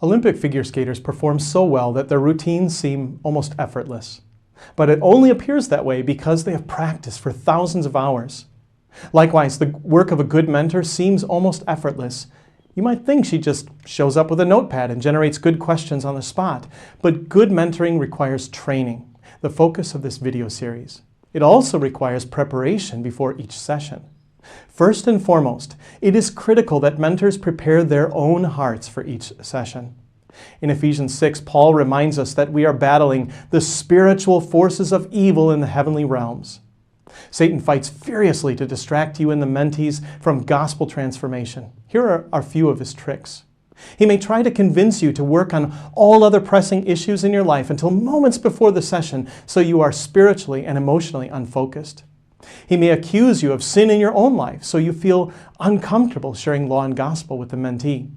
Olympic figure skaters perform so well that their routines seem almost effortless. But it only appears that way because they have practiced for thousands of hours. Likewise, the work of a good mentor seems almost effortless. You might think she just shows up with a notepad and generates good questions on the spot. But good mentoring requires training, the focus of this video series. It also requires preparation before each session. First and foremost, it is critical that mentors prepare their own hearts for each session. In Ephesians 6, Paul reminds us that we are battling the spiritual forces of evil in the heavenly realms. Satan fights furiously to distract you and the mentees from gospel transformation. Here are a few of his tricks. He may try to convince you to work on all other pressing issues in your life until moments before the session, so you are spiritually and emotionally unfocused. He may accuse you of sin in your own life, so you feel uncomfortable sharing law and gospel with the mentee.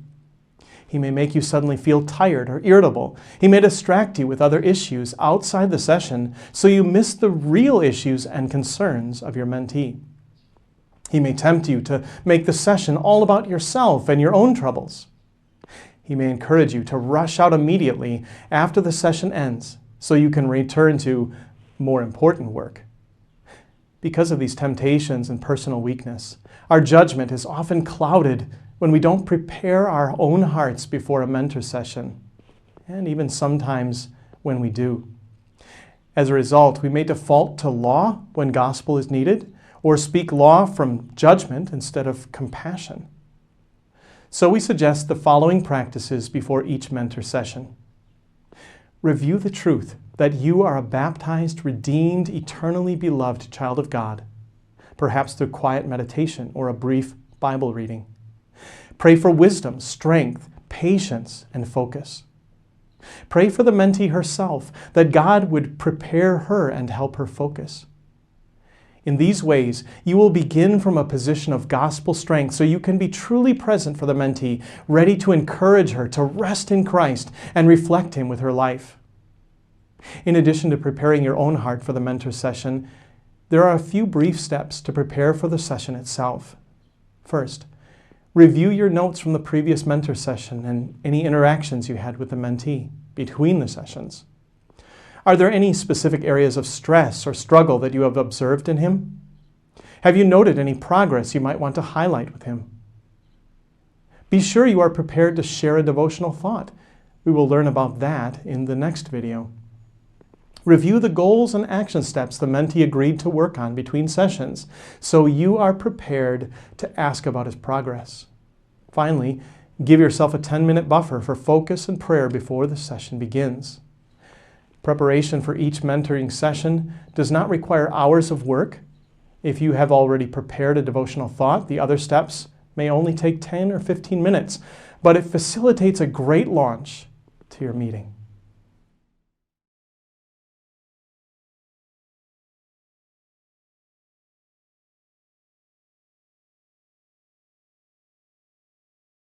He may make you suddenly feel tired or irritable. He may distract you with other issues outside the session, so you miss the real issues and concerns of your mentee. He may tempt you to make the session all about yourself and your own troubles. He may encourage you to rush out immediately after the session ends, so you can return to more important work. Because of these temptations and personal weakness, our judgment is often clouded when we don't prepare our own hearts before a mentor session, and even sometimes when we do. As a result, we may default to law when gospel is needed, or speak law from judgment instead of compassion. So we suggest the following practices before each mentor session. Review the truth that you are a baptized, redeemed, eternally beloved child of God, perhaps through quiet meditation or a brief Bible reading. Pray for wisdom, strength, patience, and focus. Pray for the mentee herself, that God would prepare her and help her focus. In these ways, you will begin from a position of gospel strength so you can be truly present for the mentee, ready to encourage her to rest in Christ and reflect Him with her life. In addition to preparing your own heart for the mentor session, there are a few brief steps to prepare for the session itself. First, review your notes from the previous mentor session and any interactions you had with the mentee between the sessions. Are there any specific areas of stress or struggle that you have observed in him? Have you noted any progress you might want to highlight with him? Be sure you are prepared to share a devotional thought. We will learn about that in the next video. Review the goals and action steps the mentee agreed to work on between sessions, so you are prepared to ask about his progress. Finally, give yourself a 10-minute buffer for focus and prayer before the session begins. Preparation for each mentoring session does not require hours of work. If you have already prepared a devotional thought, the other steps may only take 10 or 15 minutes, but it facilitates a great launch to your meeting.